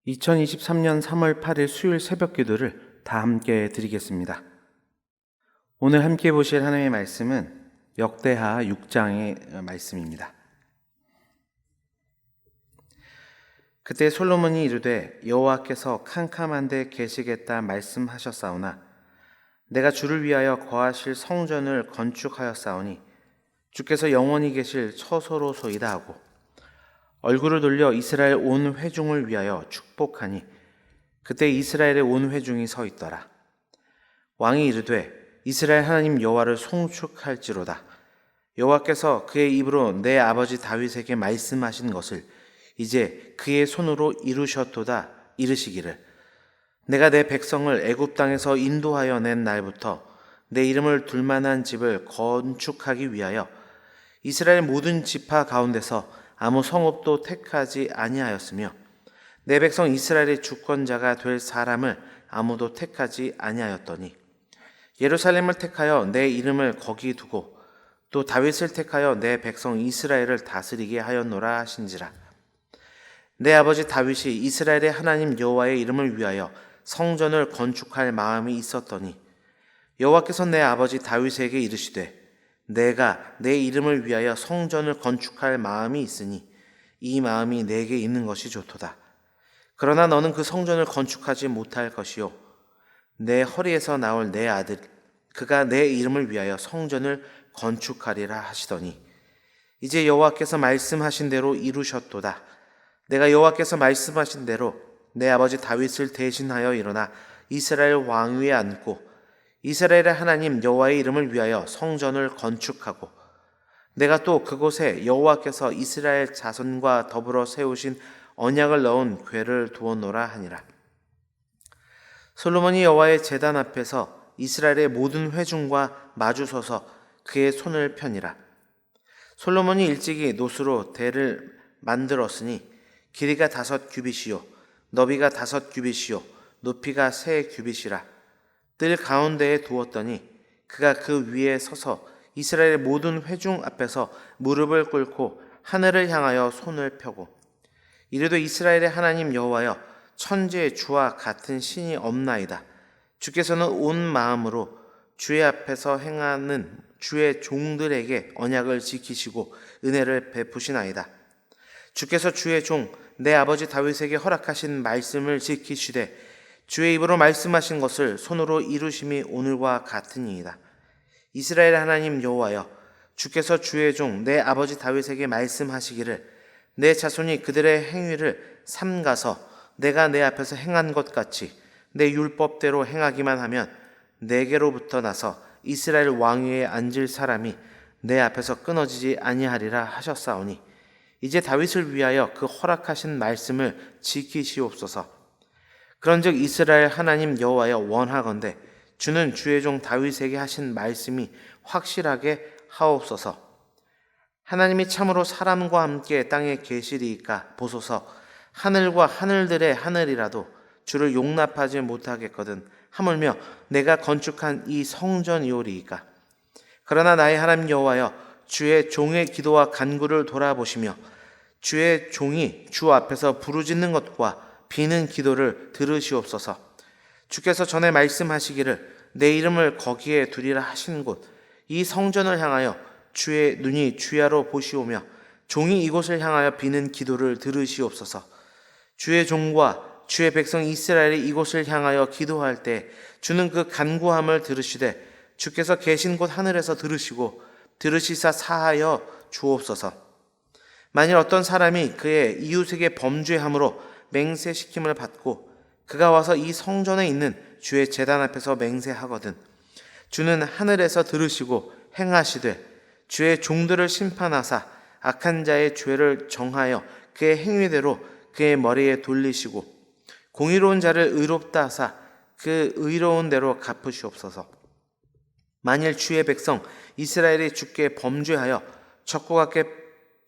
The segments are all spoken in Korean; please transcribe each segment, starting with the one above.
2023년 3월 8일 수요일 새벽 기도를 다 함께 드리겠습니다. 오늘 함께 보실 하나님의 말씀은 역대하 6장의 말씀입니다. 그때 솔로몬이 이르되 여호와께서 캄캄한 데 계시겠다 말씀하셨사오나 내가 주를 위하여 거하실 성전을 건축하였사오니 주께서 영원히 계실 처소로소이다 하고 얼굴을 돌려 이스라엘 온 회중을 위하여 축복하니 그때 이스라엘의 온 회중이 서 있더라. 왕이 이르되 이스라엘 하나님 여호와를 송축할지로다. 여호와께서 그의 입으로 내 아버지 다윗에게 말씀하신 것을 이제 그의 손으로 이루셨도다. 이르시기를 내가 내 백성을 애굽 땅에서 인도하여 낸 날부터 내 이름을 둘 만한 집을 건축하기 위하여 이스라엘 모든 지파 가운데서 아무 성읍도 택하지 아니하였으며 내 백성 이스라엘의 주권자가 될 사람을 아무도 택하지 아니하였더니 예루살렘을 택하여 내 이름을 거기 두고 또 다윗을 택하여 내 백성 이스라엘을 다스리게 하였노라 하신지라. 내 아버지 다윗이 이스라엘의 하나님 여호와의 이름을 위하여 성전을 건축할 마음이 있었더니 여호와께서 내 아버지 다윗에게 이르시되 내가 내 이름을 위하여 성전을 건축할 마음이 있으니 이 마음이 내게 있는 것이 좋도다. 그러나 너는 그 성전을 건축하지 못할 것이요 내 허리에서 나올 내 아들 그가 내 이름을 위하여 성전을 건축하리라 하시더니 이제 여호와께서 말씀하신 대로 이루셨도다. 내가 여호와께서 말씀하신 대로 내 아버지 다윗을 대신하여 일어나 이스라엘 왕위에 앉고 이스라엘의 하나님 여호와의 이름을 위하여 성전을 건축하고 내가 또 그곳에 여호와께서 이스라엘 자손과 더불어 세우신 언약을 넣은 궤를 두었노라 하니라. 솔로몬이 여호와의 제단 앞에서 이스라엘의 모든 회중과 마주서서 그의 손을 펴니라. 솔로몬이 일찍이 노수로 대를 만들었으니 길이가 5규빗이요 너비가 5규빗이요 높이가 3규빗이라. 뜰 가운데에 두었더니 그가 그 위에 서서 이스라엘의 모든 회중 앞에서 무릎을 꿇고 하늘을 향하여 손을 펴고 이르되 이스라엘의 하나님 여호와여 천지의 주와 같은 신이 없나이다. 주께서는 온 마음으로 주의 앞에서 행하는 주의 종들에게 언약을 지키시고 은혜를 베푸시나이다. 주께서 주의 종 내 아버지 다윗에게 허락하신 말씀을 지키시되 주의 입으로 말씀하신 것을 손으로 이루심이 오늘과 같으니이다. 이스라엘 하나님 여호와여 주께서 주의 종 내 아버지 다윗에게 말씀하시기를 내 자손이 그들의 행위를 삼가서 내가 내 앞에서 행한 것 같이 내 율법대로 행하기만 하면 내게로부터 나서 이스라엘 왕위에 앉을 사람이 내 앞에서 끊어지지 아니하리라 하셨사오니 이제 다윗을 위하여 그 허락하신 말씀을 지키시옵소서. 그런즉 이스라엘 하나님 여호와여 원하건대 주는 주의 종 다윗에게 하신 말씀이 확실하게 하옵소서. 하나님이 참으로 사람과 함께 땅에 계시리이까 보소서. 하늘과 하늘들의 하늘이라도 주를 용납하지 못하겠거든 하물며 내가 건축한 이 성전이오리이까. 그러나 나의 하나님 여호와여 주의 종의 기도와 간구를 돌아보시며 주의 종이 주 앞에서 부르짖는 것과 비는 기도를 들으시옵소서. 주께서 전에 말씀하시기를 내 이름을 거기에 두리라 하신 곳 이 성전을 향하여 주의 눈이 주야로 보시오며 종이 이곳을 향하여 비는 기도를 들으시옵소서. 주의 종과 주의 백성 이스라엘이 이곳을 향하여 기도할 때 주는 그 간구함을 들으시되 주께서 계신 곳 하늘에서 들으시사 사하여 주옵소서. 만일 어떤 사람이 그의 이웃에게 범죄함으로 맹세시킴을 받고 그가 와서 이 성전에 있는 주의 제단 앞에서 맹세하거든 주는 하늘에서 들으시고 행하시되 주의 종들을 심판하사 악한 자의 죄를 정하여 그의 행위대로 그의 머리에 돌리시고 공의로운 자를 의롭다 하사 그 의로운 대로 갚으시옵소서. 만일 주의 백성 이스라엘이 주께 범죄하여 적과 같게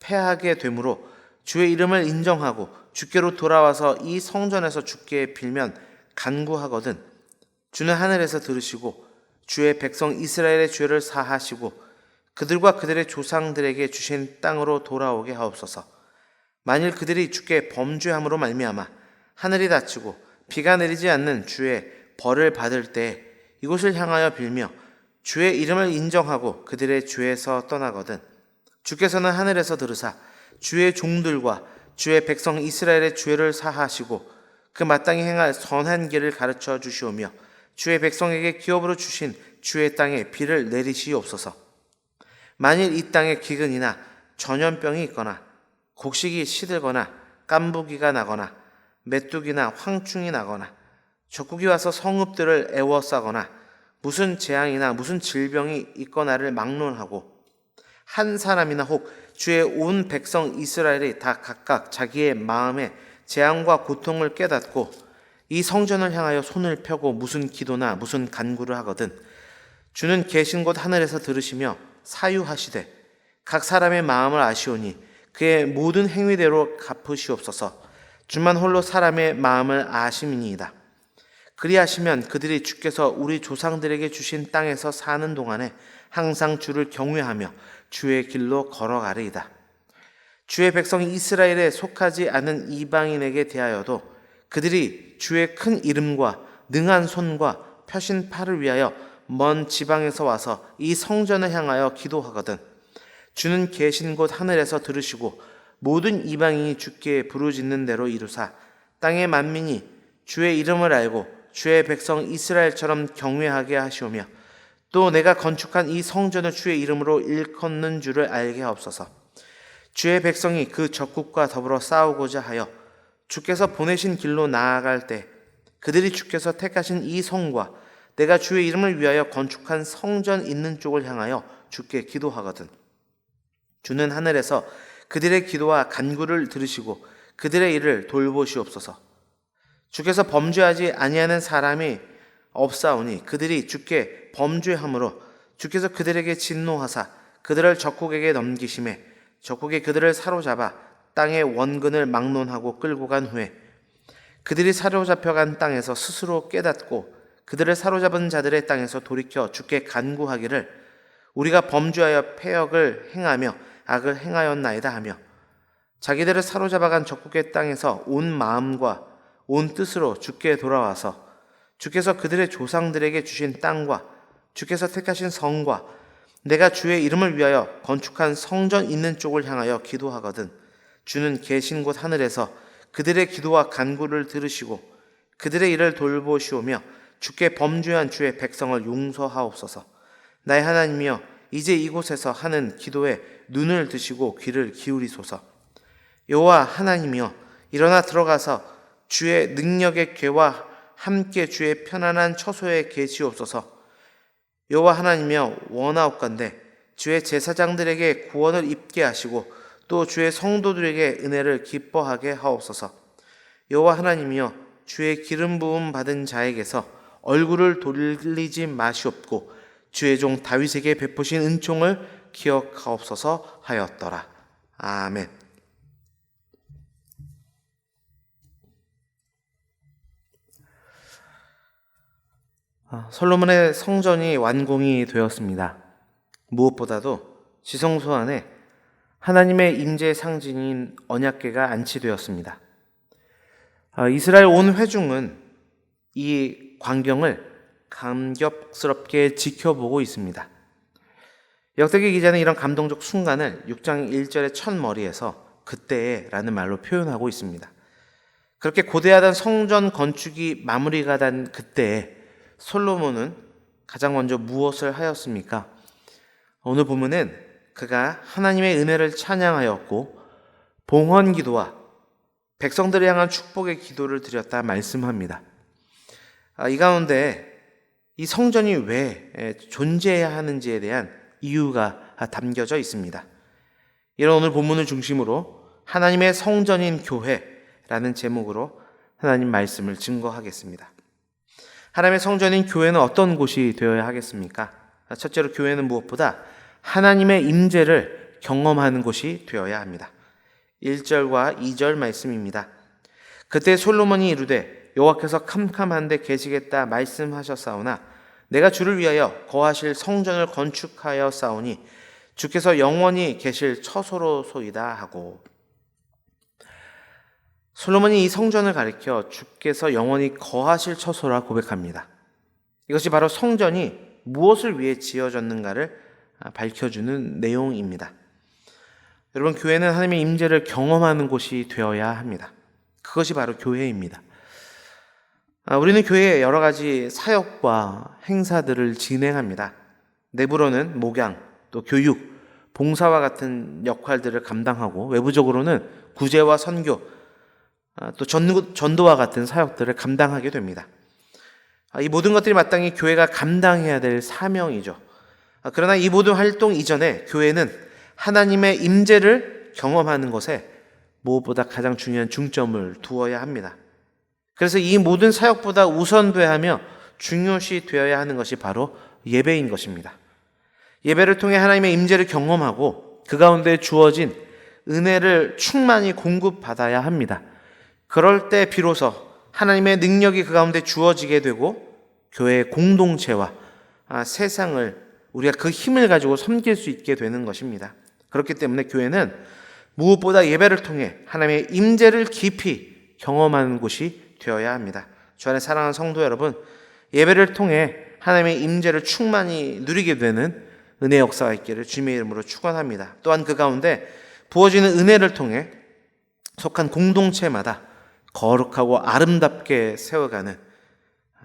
패하게 되므로 주의 이름을 인정하고 주께로 돌아와서 이 성전에서 주께 빌면 간구하거든 주는 하늘에서 들으시고 주의 백성 이스라엘의 죄를 사하시고 그들과 그들의 조상들에게 주신 땅으로 돌아오게 하옵소서. 만일 그들이 주께 범죄함으로 말미암아 하늘이 닫히고 비가 내리지 않는 주의 벌을 받을 때 이곳을 향하여 빌며 주의 이름을 인정하고 그들의 죄에서 떠나거든 주께서는 하늘에서 들으사 주의 종들과 주의 백성 이스라엘의 죄를 사하시고 그 마땅히 행할 선한 길을 가르쳐 주시오며 주의 백성에게 기업으로 주신 주의 땅에 비를 내리시옵소서. 만일 이 땅에 기근이나 전염병이 있거나 곡식이 시들거나 깐부기가 나거나 메뚜기나 황충이 나거나 적국이 와서 성읍들을 애워싸거나 무슨 재앙이나 무슨 질병이 있거나를 막론하고 한 사람이나 혹 주의 온 백성 이스라엘이 다 각각 자기의 마음에 재앙과 고통을 깨닫고 이 성전을 향하여 손을 펴고 무슨 기도나 무슨 간구를 하거든 주는 계신 곳 하늘에서 들으시며 사유하시되 각 사람의 마음을 아시오니 그의 모든 행위대로 갚으시옵소서. 주만 홀로 사람의 마음을 아심이니이다. 그리하시면 그들이 주께서 우리 조상들에게 주신 땅에서 사는 동안에 항상 주를 경외하며 주의 길로 걸어가리이다. 주의 백성 이스라엘에 속하지 않은 이방인에게 대하여도 그들이 주의 큰 이름과 능한 손과 펴신 팔을 위하여 먼 지방에서 와서 이 성전을 향하여 기도하거든 주는 계신 곳 하늘에서 들으시고 모든 이방인이 주께 부르짖는 대로 이루사 땅의 만민이 주의 이름을 알고 주의 백성 이스라엘처럼 경외하게 하시오며 또 내가 건축한 이 성전을 주의 이름으로 일컫는 줄을 알게 하옵소서. 주의 백성이 그 적국과 더불어 싸우고자 하여 주께서 보내신 길로 나아갈 때 그들이 주께서 택하신 이 성과 내가 주의 이름을 위하여 건축한 성전 있는 쪽을 향하여 주께 기도하거든 주는 하늘에서 그들의 기도와 간구를 들으시고 그들의 일을 돌보시옵소서. 주께서 범죄하지 아니하는 사람이 없사오니 그들이 주께 범죄함으로 주께서 그들에게 진노하사 그들을 적국에게 넘기심에 적국이 그들을 사로잡아 땅의 원근을 막론하고 끌고 간 후에 그들이 사로잡혀간 땅에서 스스로 깨닫고 그들을 사로잡은 자들의 땅에서 돌이켜 주께 간구하기를 우리가 범죄하여 패역을 행하며 악을 행하였나이다 하며 자기들을 사로잡아간 적국의 땅에서 온 마음과 온 뜻으로 주께 돌아와서 주께서 그들의 조상들에게 주신 땅과 주께서 택하신 성과 내가 주의 이름을 위하여 건축한 성전 있는 쪽을 향하여 기도하거든 주는 계신 곳 하늘에서 그들의 기도와 간구를 들으시고 그들의 일을 돌보시오며 주께 범죄한 주의 백성을 용서하옵소서. 나의 하나님이여 이제 이곳에서 하는 기도에 눈을 드시고 귀를 기울이소서. 여호와 하나님이여 일어나 들어가서 주의 능력의 궤와 함께 주의 편안한 처소에 계시옵소서. 여호와 하나님이여 원하옵건대 주의 제사장들에게 구원을 입게 하시고 또 주의 성도들에게 은혜를 기뻐하게 하옵소서. 여호와 하나님이여 주의 기름 부음 받은 자에게서 얼굴을 돌리지 마시옵고 주의 종 다윗에게 베푸신 은총을 기억하옵소서 하였더라. 아멘. 솔로몬의 성전이 완공이 되었습니다. 무엇보다도 지성소 안에 하나님의 임재 상징인 언약궤가 안치되었습니다. 이스라엘 온 회중은 이 광경을 감격스럽게 지켜보고 있습니다. 역대기 기자는 이런 감동적 순간을 6장 1절의 첫머리에서 그때라는 말로 표현하고 있습니다. 그렇게 고대하던 성전 건축이 마무리가 된 그때에 솔로몬은 가장 먼저 무엇을 하였습니까? 오늘 보면은 그가 하나님의 은혜를 찬양하였고 봉헌 기도와 백성들을 향한 축복의 기도를 드렸다 말씀합니다. 이 가운데 이 성전이 왜 존재해야 하는지에 대한 이유가 담겨져 있습니다. 이런 오늘 본문을 중심으로 하나님의 성전인 교회라는 제목으로 하나님 말씀을 증거하겠습니다. 하나님의 성전인 교회는 어떤 곳이 되어야 하겠습니까? 첫째로 교회는 무엇보다 하나님의 임재를 경험하는 곳이 되어야 합니다. 1절과 2절 말씀입니다. 그때 솔로몬이 이르되 여호와께서 캄캄한데 계시겠다 말씀하셨사오나 내가 주를 위하여 거하실 성전을 건축하여 싸우니 주께서 영원히 계실 처소로소이다 하고 솔로몬이 이 성전을 가리켜 주께서 영원히 거하실 처소라 고백합니다. 이것이 바로 성전이 무엇을 위해 지어졌는가를 밝혀주는 내용입니다. 여러분, 교회는 하나님의 임재를 경험하는 곳이 되어야 합니다. 그것이 바로 교회입니다. 우리는 교회에 여러 가지 사역과 행사들을 진행합니다. 내부로는 목양, 또 교육, 봉사와 같은 역할들을 감당하고 외부적으로는 구제와 선교, 또 전도와 같은 사역들을 감당하게 됩니다. 이 모든 것들이 마땅히 교회가 감당해야 될 사명이죠. 그러나 이 모든 활동 이전에 교회는 하나님의 임재를 경험하는 것에 무엇보다 가장 중요한 중점을 두어야 합니다. 그래서 이 모든 사역보다 우선돼야 하며 중요시 되어야 하는 것이 바로 예배인 것입니다. 예배를 통해 하나님의 임재를 경험하고 그 가운데 주어진 은혜를 충만히 공급받아야 합니다. 그럴 때 비로소 하나님의 능력이 그 가운데 주어지게 되고 교회의 공동체와 세상을 우리가 그 힘을 가지고 섬길 수 있게 되는 것입니다. 그렇기 때문에 교회는 무엇보다 예배를 통해 하나님의 임재를 깊이 경험하는 곳이 되어야 합니다. 주 안에 사랑하는 성도 여러분, 예배를 통해 하나님의 임재를 충만히 누리게 되는 은혜의 역사가 있기를 주님의 이름으로 축원합니다. 또한 그 가운데 부어지는 은혜를 통해 속한 공동체마다 거룩하고 아름답게 세워가는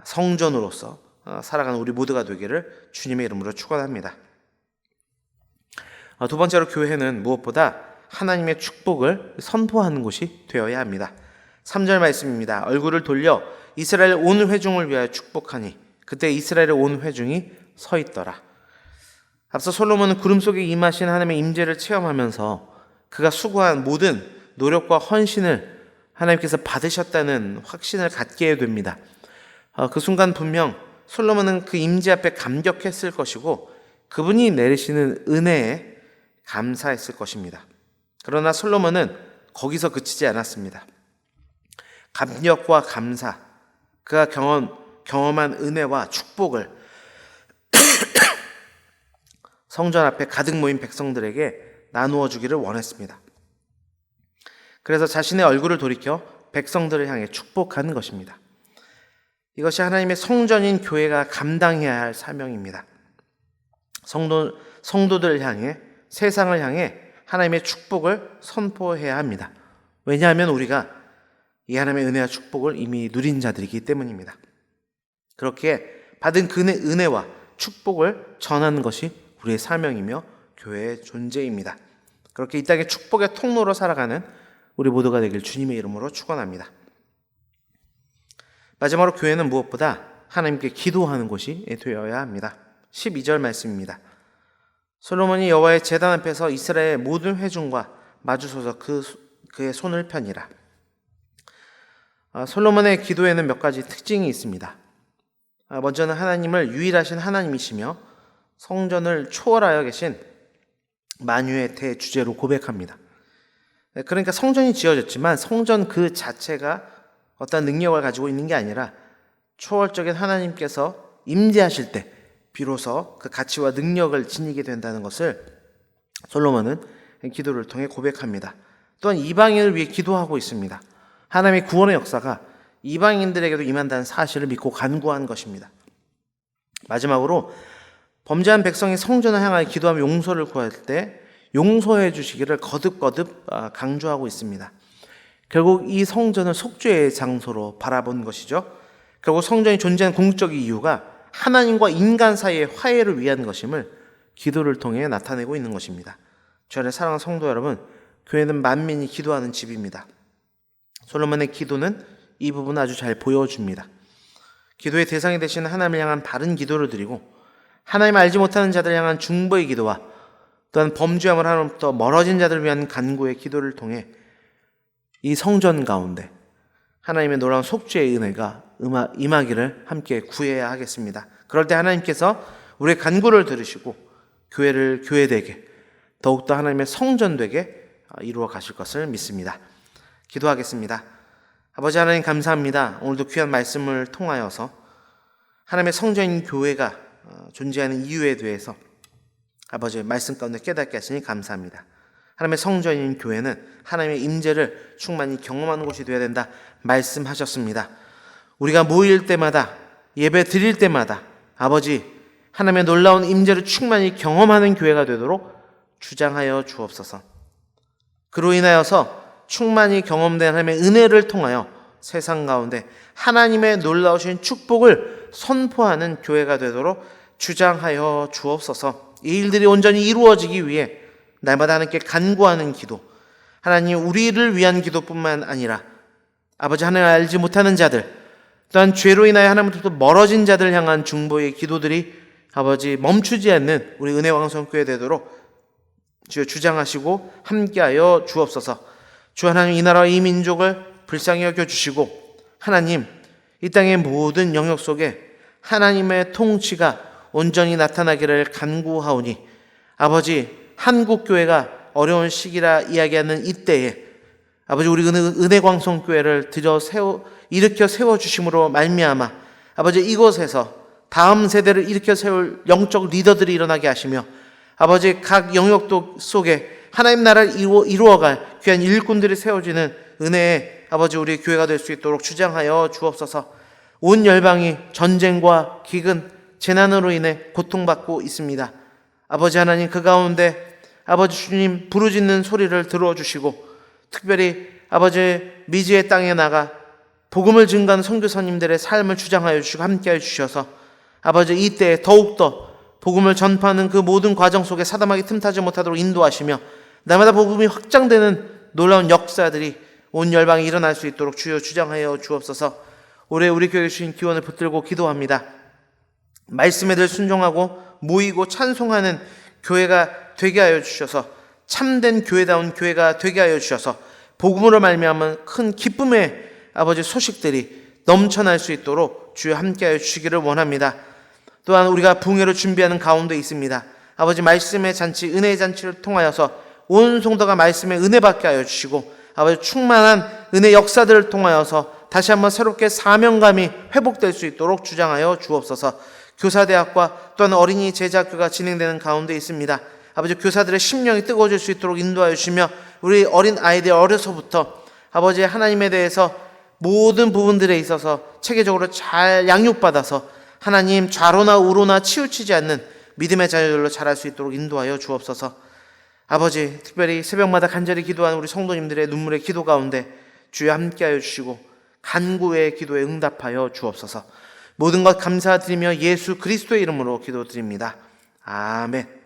성전으로서 살아가는 우리 모두가 되기를 주님의 이름으로 축원합니다. 두 번째로 교회는 무엇보다 하나님의 축복을 선포하는 곳이 되어야 합니다. 3절 말씀입니다. 얼굴을 돌려 이스라엘 온 회중을 위하여 축복하니 그때 이스라엘의 온 회중이 서 있더라. 앞서 솔로몬은 구름 속에 임하신 하나님의 임재를 체험하면서 그가 수고한 모든 노력과 헌신을 하나님께서 받으셨다는 확신을 갖게 됩니다. 그 순간 분명 솔로몬은 그 임재 앞에 감격했을 것이고 그분이 내리시는 은혜에 감사했을 것입니다. 그러나 솔로몬은 거기서 그치지 않았습니다. 감격과 감사, 그가 경험한 은혜와 축복을 성전 앞에 가득 모인 백성들에게 나누어 주기를 원했습니다. 그래서 자신의 얼굴을 돌이켜 백성들을 향해 축복하는 것입니다. 이것이 하나님의 성전인 교회가 감당해야 할 사명입니다. 성도들을 향해, 세상을 향해 하나님의 축복을 선포해야 합니다. 왜냐하면 우리가 이 하나님의 은혜와 축복을 이미 누린 자들이기 때문입니다. 그렇게 받은 그 은혜와 축복을 전하는 것이 우리의 사명이며 교회의 존재입니다. 그렇게 이 땅의 축복의 통로로 살아가는 우리 모두가 되길 주님의 이름으로 축원합니다. 마지막으로 교회는 무엇보다 하나님께 기도하는 곳이 되어야 합니다. 12절 말씀입니다. 솔로몬이 여호와의 제단 앞에서 이스라엘 모든 회중과 마주서서 그의 손을 펴니라. 솔로몬의 기도에는 몇 가지 특징이 있습니다. 먼저는 하나님을 유일하신 하나님이시며 성전을 초월하여 계신 만유의 대주제로 고백합니다. 그러니까 성전이 지어졌지만 성전 그 자체가 어떤 능력을 가지고 있는 게 아니라 초월적인 하나님께서 임재하실 때 비로소 그 가치와 능력을 지니게 된다는 것을 솔로몬은 기도를 통해 고백합니다. 또한 이방인을 위해 기도하고 있습니다. 하나님의 구원의 역사가 이방인들에게도 임한다는 사실을 믿고 간구한 것입니다. 마지막으로 범죄한 백성이 성전을 향하여 기도하며 용서를 구할 때 용서해 주시기를 거듭거듭 강조하고 있습니다. 결국 이 성전을 속죄의 장소로 바라본 것이죠. 결국 성전이 존재하는 궁극적 이유가 하나님과 인간 사이의 화해를 위한 것임을 기도를 통해 나타내고 있는 것입니다. 저의 사랑하는 성도 여러분, 교회는 만민이 기도하는 집입니다. 솔로몬의 기도는 이 부분을 아주 잘 보여줍니다. 기도의 대상이 되신 하나님을 향한 바른 기도를 드리고 하나님을 알지 못하는 자들을 향한 중보의 기도와 또한 범죄함을 하나님부터 멀어진 자들을 위한 간구의 기도를 통해 이 성전 가운데 하나님의 놀라운 속죄의 은혜가 임하기를 함께 구해야 하겠습니다. 그럴 때 하나님께서 우리의 간구를 들으시고 교회를 교회되게 더욱더 하나님의 성전되게 이루어 가실 것을 믿습니다. 기도하겠습니다. 아버지 하나님 감사합니다. 오늘도 귀한 말씀을 통하여서 하나님의 성전인 교회가 존재하는 이유에 대해서 아버지의 말씀 가운데 깨닫게 하시니 감사합니다. 하나님의 성전인 교회는 하나님의 임재를 충만히 경험하는 곳이 되어야 된다 말씀하셨습니다. 우리가 모일 때마다, 예배 드릴 때마다 아버지 하나님의 놀라운 임재를 충만히 경험하는 교회가 되도록 주장하여 주옵소서. 그로 인하여서 충만히 경험된 하나님의 은혜를 통하여 세상 가운데 하나님의 놀라우신 축복을 선포하는 교회가 되도록 주장하여 주옵소서. 이 일들이 온전히 이루어지기 위해 날마다 하나님께 간구하는 기도, 하나님 우리를 위한 기도뿐만 아니라 아버지 하나님을 알지 못하는 자들, 또한 죄로 인하여 하나님부터 멀어진 자들 향한 중보의 기도들이 아버지 멈추지 않는 우리 은혜왕성교회 되도록 주여 주장하시고 함께하여 주옵소서. 주 하나님 이 나라와 이 민족을 불쌍히 여겨주시고 하나님 이 땅의 모든 영역 속에 하나님의 통치가 온전히 나타나기를 간구하오니 아버지 한국교회가 어려운 시기라 이야기하는 이때에 아버지 우리 은혜광성교회를 일으켜 세워주심으로 말미암아 아버지 이곳에서 다음 세대를 일으켜 세울 영적 리더들이 일어나게 하시며 아버지 각 영역도 속에 하나님 나라를 이루어갈 귀한 일꾼들이 세워지는 은혜의 아버지 우리 교회가 될 수 있도록 주장하여 주옵소서. 온 열방이 전쟁과 기근, 재난으로 인해 고통받고 있습니다. 아버지 하나님 그 가운데 아버지 주님 부르짖는 소리를 들어주시고 특별히 아버지 미지의 땅에 나가 복음을 증거하는 선교사님들의 삶을 주장하여 주시고 함께하여 주셔서 아버지 이때에 더욱더 복음을 전파하는 그 모든 과정 속에 사담하기 틈타지 못하도록 인도하시며 날마다 복음이 확장되는 놀라운 역사들이 온 열방에 일어날 수 있도록 주여 주장하여 주옵소서. 올해 우리 교회에 주신 기원을 붙들고 기도합니다. 말씀에 늘 순종하고 모이고 찬송하는 교회가 되게 하여 주셔서 참된 교회다운 교회가 되게 하여 주셔서 복음으로 말미암은 큰 기쁨의 아버지 소식들이 넘쳐날 수 있도록 주여 함께하여 주시기를 원합니다. 또한 우리가 부흥회를 준비하는 가운데 있습니다. 아버지 말씀의 잔치, 은혜의 잔치를 통하여서 온 성도가 말씀의 은혜 받게 하여 주시고 아버지 충만한 은혜 역사들을 통하여서 다시 한번 새롭게 사명감이 회복될 수 있도록 주장하여 주옵소서. 교사대학과 또한 어린이 제자학교가 진행되는 가운데 있습니다. 아버지 교사들의 심령이 뜨거워질 수 있도록 인도하여 주시며 우리 어린 아이들 어려서부터 아버지 하나님에 대해서 모든 부분들에 있어서 체계적으로 잘 양육받아서 하나님 좌로나 우로나 치우치지 않는 믿음의 자녀들로 자랄 수 있도록 인도하여 주옵소서. 아버지 특별히 새벽마다 간절히 기도하는 우리 성도님들의 눈물의 기도 가운데 주여 함께하여 주시고 간구의 기도에 응답하여 주옵소서. 모든 것 감사드리며 예수 그리스도의 이름으로 기도드립니다. 아멘.